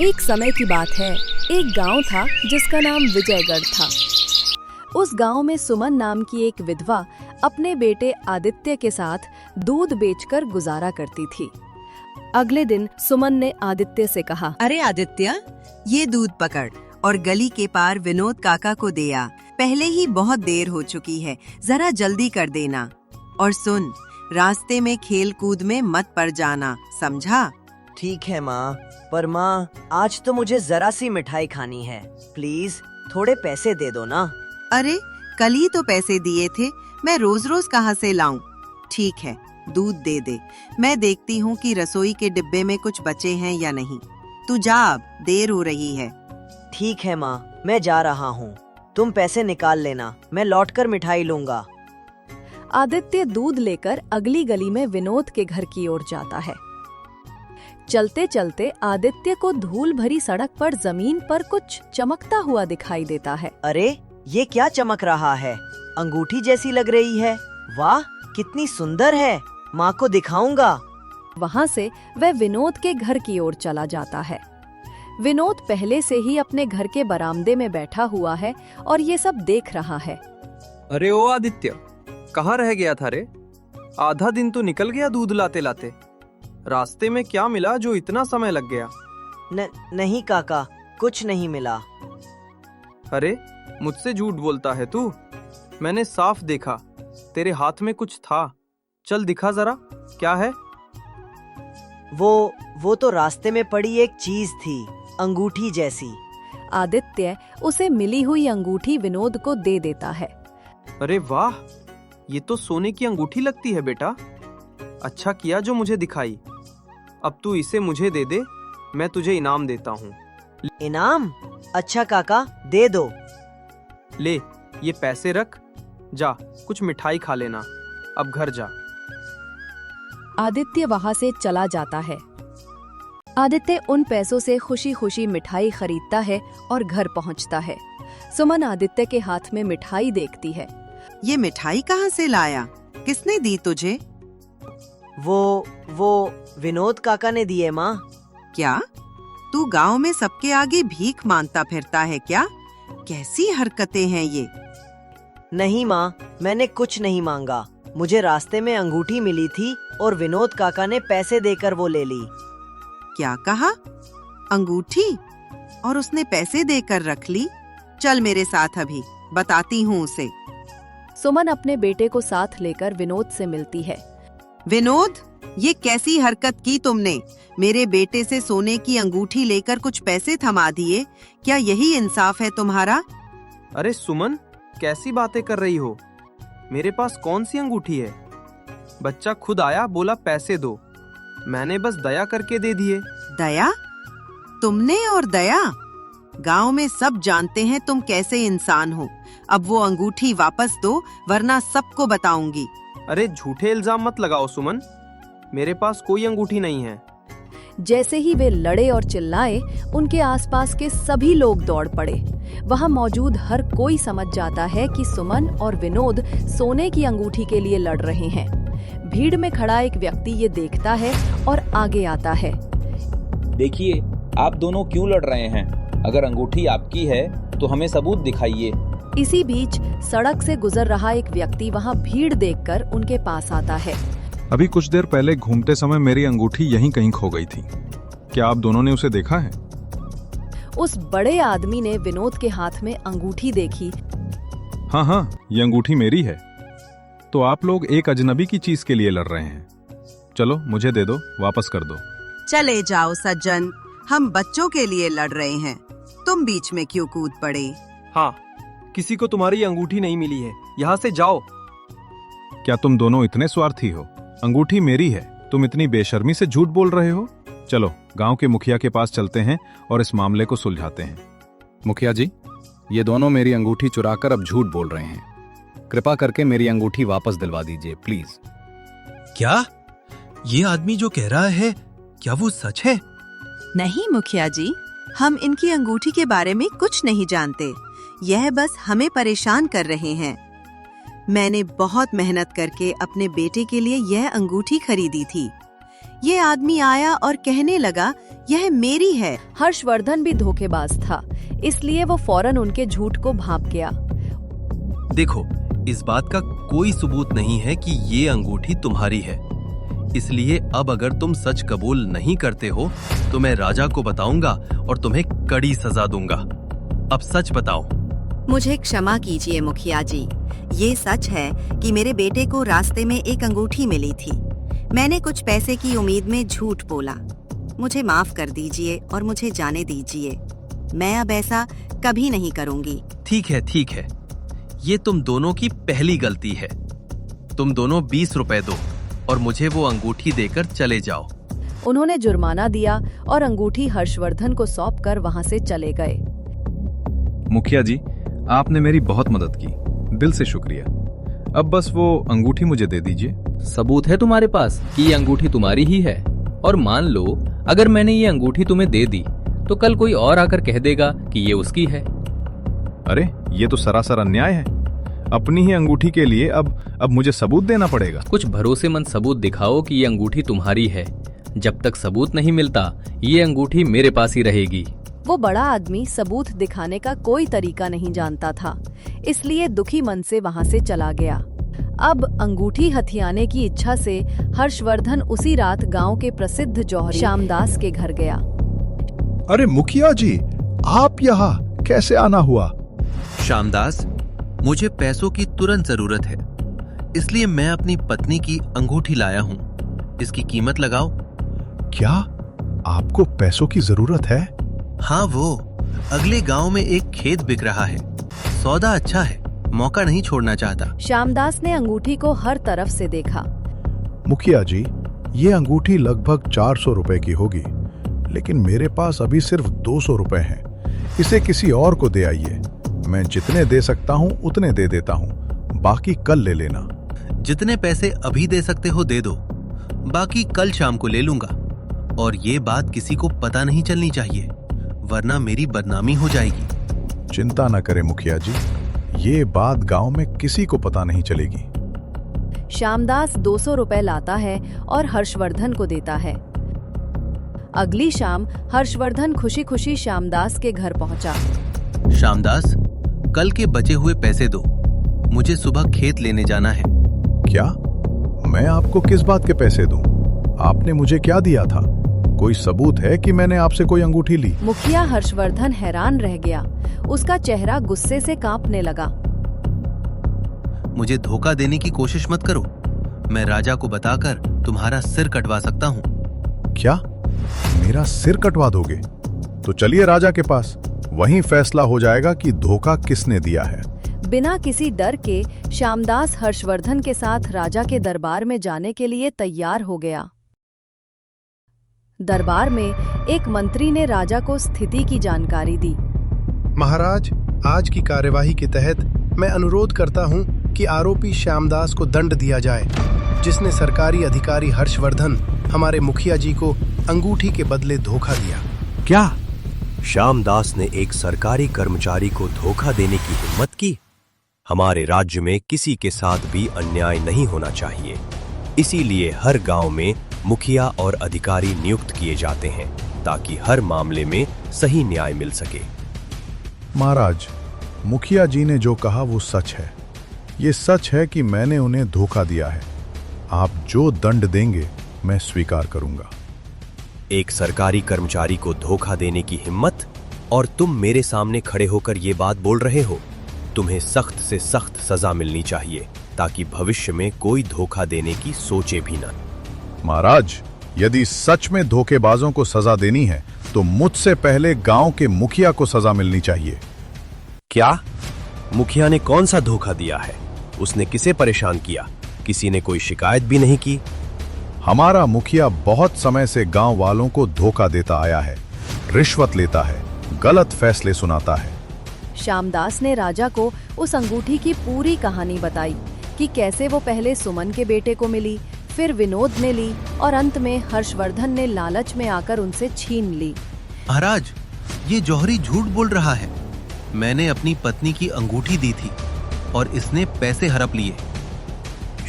एक समय की बात है। एक गांव था जिसका नाम विजयगढ़ था। उस गांव में सुमन नाम की एक विधवा अपने बेटे आदित्य के साथ दूध बेचकर गुजारा करती थी। अगले दिन सुमन ने आदित्य से कहा, अरे आदित्य, ये दूध पकड़ और गली के पार विनोद काका को दे आ। पहले ही बहुत देर हो चुकी है, जरा जल्दी कर देना। और सुन, रास्ते में खेल कूद में मत पड़ जाना, समझा? ठीक है माँ, पर माँ आज तो मुझे जरा सी मिठाई खानी है। प्लीज थोड़े पैसे दे दो ना। अरे कल ही तो पैसे दिए थे, मैं रोज रोज कहाँ से लाऊं? ठीक है, दूध दे दे। मैं देखती हूँ कि रसोई के डिब्बे में कुछ बचे हैं या नहीं। तू जा, अब देर हो रही है। ठीक है माँ, मैं जा रहा हूँ। तुम पैसे निकाल लेना, मैं लौटकर मिठाई लूंगा। आदित्य दूध लेकर अगली गली में विनोद के घर की ओर जाता है। चलते चलते आदित्य को धूल भरी सड़क पर जमीन पर कुछ चमकता हुआ दिखाई देता है। अरे ये क्या चमक रहा है? अंगूठी जैसी लग रही है। वाह, कितनी सुंदर है, माँ को दिखाऊंगा। वहाँ से वह विनोद के घर की ओर चला जाता है। विनोद पहले से ही अपने घर के बरामदे में बैठा हुआ है और ये सब देख रहा है। अरे ओ आदित्य, कहाँ रह गया था रे? आधा दिन तो निकल गया दूध लाते लाते। रास्ते में क्या मिला जो इतना समय लग गया? नहीं काका, कुछ नहीं मिला। अरे मुझसे झूठ बोलता है तू। मैंने साफ देखा, तेरे हाथ में कुछ था। चल दिखा जरा, क्या है? वो तो रास्ते में पड़ी एक चीज थी, अंगूठी जैसी। आदित्य उसे मिली हुई अंगूठी विनोद को दे देता है। अरे वाह, ये तो सोने की अंगूठी लगती है बेटा। अच्छा किया जो मुझे दिखाई। अब तू इसे मुझे दे दे, मैं तुझे इनाम देता हूँ। इनाम? अच्छा काका, दे दो। ले, ये पैसे रख, जा कुछ मिठाई खा लेना। अब घर जा। आदित्य वहाँ से चला जाता है। आदित्य उन पैसों से खुशी खुशी मिठाई खरीदता है और घर पहुँचता है। सुमन आदित्य के हाथ में मिठाई देखती है। ये मिठाई कहाँ से लाया? किसने दी तुझे? वो विनोद काका ने दिए माँ। क्या तू गांव में सबके आगे भीख मांगता फिरता है क्या? कैसी हरकतें हैं ये? नहीं माँ, मैंने कुछ नहीं मांगा। मुझे रास्ते में अंगूठी मिली थी और विनोद काका ने पैसे देकर वो ले ली। क्या कहा? अंगूठी? और उसने पैसे देकर रख ली? चल मेरे साथ, अभी बताती हूँ उसे। सुमन अपने बेटे को साथ लेकर विनोद से मिलती है। विनोद, ये कैसी हरकत की तुमने? मेरे बेटे से सोने की अंगूठी लेकर कुछ पैसे थमा दिए। क्या यही इंसाफ है तुम्हारा? अरे सुमन, कैसी बातें कर रही हो? मेरे पास कौन सी अंगूठी है? बच्चा खुद आया, बोला पैसे दो, मैंने बस दया करके दे दिए। दया? तुमने और दया? गांव में सब जानते हैं तुम कैसे इंसान हो। अब वो अंगूठी वापस दो, वरना सबको बताऊंगी। अरे झूठे इल्जाम मत लगाओ सुमन, मेरे पास कोई अंगूठी नहीं है। जैसे ही वे लड़े और चिल्लाए, उनके आसपास के सभी लोग दौड़ पड़े। वहां मौजूद हर कोई समझ जाता है कि सुमन और विनोद सोने की अंगूठी के लिए लड़ रहे हैं। भीड़ में खड़ा एक व्यक्ति ये देखता है और आगे आता है। देखिए, आप दोनों क्यों लड़ रहे हैं? अगर अंगूठी आपकी है तो हमें सबूत दिखाइए। इसी बीच सड़क से गुजर रहा एक व्यक्ति वहां भीड़ देखकर उनके पास आता है। अभी कुछ देर पहले घूमते समय मेरी अंगूठी यहीं कहीं खो गई थी। क्या आप दोनों ने उसे देखा है? उस बड़े आदमी ने विनोद के हाथ में अंगूठी देखी। हाँ, ये अंगूठी मेरी है। तो आप लोग एक अजनबी की चीज के लिए लड़ रहे हैं। चलो मुझे दे दो, वापस कर दो। चले जाओ सज्जन, हम बच्चों के लिए लड़ रहे हैं, तुम बीच में क्यों कूद पड़े? हाँ, किसी को तुम्हारी अंगूठी नहीं मिली है, यहाँ से जाओ। क्या तुम दोनों इतने स्वार्थी हो? अंगूठी मेरी है, तुम इतनी बेशर्मी से झूठ बोल रहे हो। चलो गांव के मुखिया के पास चलते हैं और इस मामले को सुलझाते हैं। मुखिया जी, ये दोनों मेरी अंगूठी चुराकर अब झूठ बोल रहे हैं। कृपा करके मेरी अंगूठी वापस दिलवा दीजिए प्लीज। क्या ये आदमी जो कह रहा है, क्या वो सच है? नहीं मुखिया जी, हम इनकी अंगूठी के बारे में कुछ नहीं जानते। यह बस हमें परेशान कर रहे हैं। मैंने बहुत मेहनत करके अपने बेटे के लिए यह अंगूठी खरीदी थी। ये आदमी आया और कहने लगा यह मेरी है। हर्षवर्धन भी धोखेबाज था, इसलिए वो फौरन उनके झूठ को भांप गया। देखो, इस बात का कोई सबूत नहीं है कि ये अंगूठी तुम्हारी है, इसलिए अब अगर तुम सच कबूल नहीं करते हो तो मैं राजा को बताऊंगा और तुम्हें कड़ी सजा दूंगा। अब सच बताओ। मुझे क्षमा कीजिए मुखिया जी, ये सच है कि मेरे बेटे को रास्ते में एक अंगूठी मिली थी। मैंने कुछ पैसे की उम्मीद में झूठ बोला। मुझे माफ कर दीजिए और मुझे जाने दीजिए। मैं अब ऐसा कभी नहीं करूंगी। ठीक है, ये तुम दोनों की पहली गलती है। तुम दोनों 20 रुपए दो और मुझे वो अंगूठी देकर चले जाओ। उन्होंने जुर्माना दिया और अंगूठी हर्षवर्धन को सौंपकर वहां से चले गए। मुखिया जी, आपने मेरी बहुत मदद की, दिल से शुक्रिया। अब बस वो अंगूठी मुझे दे दीजिए। सबूत है तुम्हारे पास कि ये अंगूठी तुम्हारी ही है? और मान लो अगर मैंने ये अंगूठी तुम्हें दे दी तो कल कोई और आकर कह देगा कि ये उसकी है। अरे, ये तो सरासर अन्याय है। अपनी ही अंगूठी के लिए अब मुझे सबूत देना पड़ेगा। कुछ भरोसेमंद सबूत दिखाओ कि ये अंगूठी तुम्हारी है। जब तक सबूत नहीं मिलता ये अंगूठी मेरे पास ही रहेगी। वो बड़ा आदमी सबूत दिखाने का कोई तरीका नहीं जानता था, इसलिए दुखी मन से वहां से चला गया। अब अंगूठी हथियाने की इच्छा से हर्षवर्धन उसी रात गांव के प्रसिद्ध जौहरी श्यामदास के घर गया। अरे मुखिया जी, आप यहाँ कैसे आना हुआ? श्यामदास, मुझे पैसों की तुरंत जरूरत है, इसलिए मैं अपनी पत्नी की अंगूठी लाया हूँ। इसकी कीमत लगाओ। क्या आपको पैसों की जरूरत है? हाँ, वो अगले गांव में एक खेत बिक रहा है। सौदा अच्छा है, मौका नहीं छोड़ना चाहता। श्यामदास ने अंगूठी को हर तरफ से देखा। मुखिया जी, ये अंगूठी लगभग 400 रुपए की होगी, लेकिन मेरे पास अभी सिर्फ 200 रुपए हैं। इसे किसी और को दे आइए। मैं जितने दे सकता हूँ उतने दे देता हूँ, बाकी कल ले लेना। जितने पैसे अभी दे सकते हो दे दो, बाकी कल शाम को ले लूंगा। और ये बात किसी को पता नहीं चलनी चाहिए, वरना मेरी बदनामी हो जाएगी। चिंता न करें मुखिया जी, ये बात गांव में किसी को पता नहीं चलेगी। श्यामदास 200 रुपए लाता है और हर्षवर्धन को देता है। अगली शाम हर्षवर्धन खुशी खुशी श्यामदास के घर पहुंचा। श्यामदास, कल के बचे हुए पैसे दो, मुझे सुबह खेत लेने जाना है। क्या? मैं आपको किस बात के पैसे दूं? आपने मुझे क्या दिया था? कोई सबूत है कि मैंने आपसे कोई अंगूठी ली? मुखिया हर्षवर्धन हैरान रह गया। उसका चेहरा गुस्से से कांपने लगा। मुझे धोखा देने की कोशिश मत करो। मैं राजा को बताकर तुम्हारा सिर कटवा सकता हूँ। क्या? मेरा सिर कटवा दोगे? तो चलिए राजा के पास, वहीं फैसला हो जाएगा कि धोखा किसने दिया है। बिना किसी डर के श्यामदास हर्षवर्धन के साथ राजा के दरबार में जाने के लिए तैयार हो गया। दरबार में एक मंत्री ने राजा को स्थिति की जानकारी दी। महाराज, आज की कार्यवाही के तहत मैं अनुरोध करता हूं कि आरोपी श्यामदास को दंड दिया जाए, जिसने सरकारी अधिकारी हर्षवर्धन हमारे मुखिया जी को अंगूठी के बदले धोखा दिया। क्या? श्यामदास ने एक सरकारी कर्मचारी को धोखा देने की हिम्मत की? हमारे राज्य में किसी के साथ भी अन्याय नहीं होना चाहिए, इसीलिए हर गांव में मुखिया और अधिकारी नियुक्त किए जाते हैं ताकि हर मामले में सही न्याय मिल सके। महाराज, मुखिया जी ने जो कहा वो सच है। ये सच है कि मैंने उन्हें धोखा दिया है। आप जो दंड देंगे मैं स्वीकार करूंगा। एक सरकारी कर्मचारी को धोखा देने की हिम्मत, और तुम मेरे सामने खड़े होकर ये बात बोल रहे हो? तुम्हें सख्त से सख्त सजा मिलनी चाहिए ताकि भविष्य में कोई धोखा देने की सोचे भी न। महाराज, यदि सच में धोखेबाजों को सजा देनी है तो मुझसे पहले गांव के मुखिया को सजा मिलनी चाहिए। क्या? मुखिया ने कौन सा धोखा दिया है? उसने किसे परेशान किया? किसी ने कोई शिकायत भी नहीं की। हमारा मुखिया बहुत समय से गांव वालों को धोखा देता आया है, रिश्वत लेता है, गलत फैसले सुनाता है। श्यामदास ने राजा को उस अंगूठी की पूरी कहानी बताई कि कैसे वो पहले सुमन के बेटे को मिली, फिर विनोद ने ली और अंत में हर्षवर्धन ने लालच में आकर उनसे छीन ली। महाराज, ये जौहरी झूठ बोल रहा है। मैंने अपनी पत्नी की अंगूठी दी थी और इसने पैसे हड़प लिए।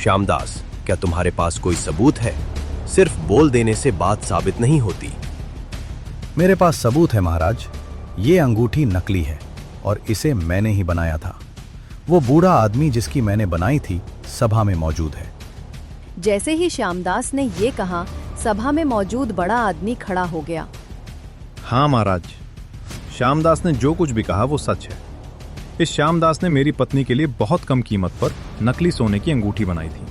श्यामदास, क्या तुम्हारे पास कोई सबूत है? सिर्फ बोल देने से बात साबित नहीं होती। मेरे पास सबूत है महाराज। ये अंगूठी नकली है और इसे मैंने ही बनाया था। वो बूढ़ा आदमी जिसकी मैंने बनाई थी सभा में मौजूद है। जैसे ही श्यामदास ने ये कहा, सभा में मौजूद बड़ा आदमी खड़ा हो गया। हाँ महाराज, श्यामदास ने जो कुछ भी कहा वो सच है। इस श्यामदास ने मेरी पत्नी के लिए बहुत कम कीमत पर नकली सोने की अंगूठी बनाई थी,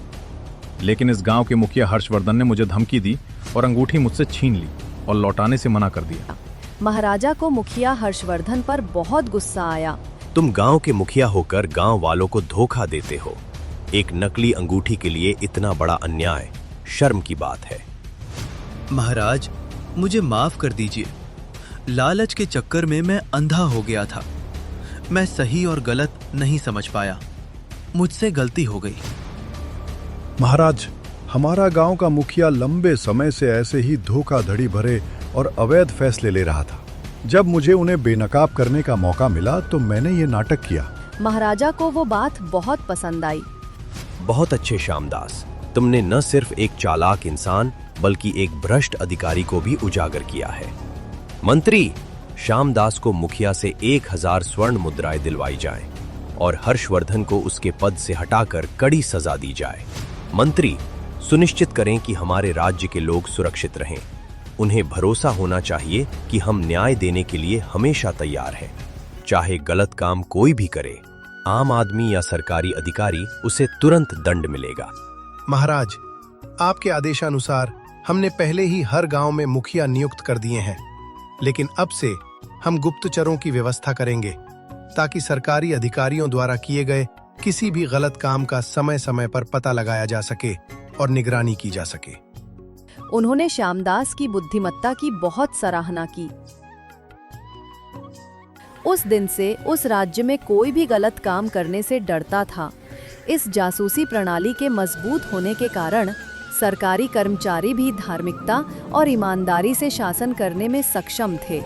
लेकिन इस गांव के मुखिया हर्षवर्धन ने मुझे धमकी दी और अंगूठी मुझसे छीन ली और लौटाने से मना कर दिया। महाराजा को मुखिया हर्षवर्धन पर बहुत गुस्सा आया। तुम गांव के मुखिया होकर गांव वालों को धोखा देते हो। एक नकली अंगूठी के लिए इतना बड़ा अन्याय शर्म की बात है। महाराज, मुझे माफ कर दीजिए। लालच के चक्कर में मैं अंधा हो गया था। मैं सही और गलत नहीं समझ पाया। मुझसे गलती हो गई। महाराज, हमारा गांव का मुखिया लंबे समय से ऐसे ही धोखाधड़ी भरे और अवैध फैसले ले रहा था। जब मुझे उन्हें बेनकाब करने का मौका मिला तो मैंने ये नाटक किया। महाराजा को वो बात बहुत पसंद आई। बहुत अच्छे श्यामदास, तुमने न सिर्फ एक चालाक इंसान बल्कि एक भ्रष्ट अधिकारी को भी उजागर किया है। मंत्री, श्यामदास को मुखिया से 1000 स्वर्ण मुद्राएं दिलवाई जाएं और हर्षवर्धन को उसके पद से हटाकर कड़ी सजा दी जाए। मंत्री, सुनिश्चित करें कि हमारे राज्य के लोग सुरक्षित रहें। उन्हें भरोसा होना चाहिए कि हम न्याय देने के लिए हमेशा तैयार हैं। चाहे गलत काम कोई भी करे, आम आदमी या सरकारी अधिकारी, उसे तुरंत दंड मिलेगा। महाराज, आपके आदेशानुसार हमने पहले ही हर गांव में मुखिया नियुक्त कर दिए हैं, लेकिन अब से हम गुप्तचरों की व्यवस्था करेंगे ताकि सरकारी अधिकारियों द्वारा किए गए किसी भी गलत काम का समय समय पर पता लगाया जा सके और निगरानी की जा सके। उन्होंने श्यामदास की बुद्धिमत्ता की बहुत सराहना की। उस दिन से उस राज्य में कोई भी गलत काम करने से डरता था। इस जासूसी प्रणाली के मजबूत होने के कारण सरकारी कर्मचारी भी धार्मिकता और ईमानदारी से शासन करने में सक्षम थे।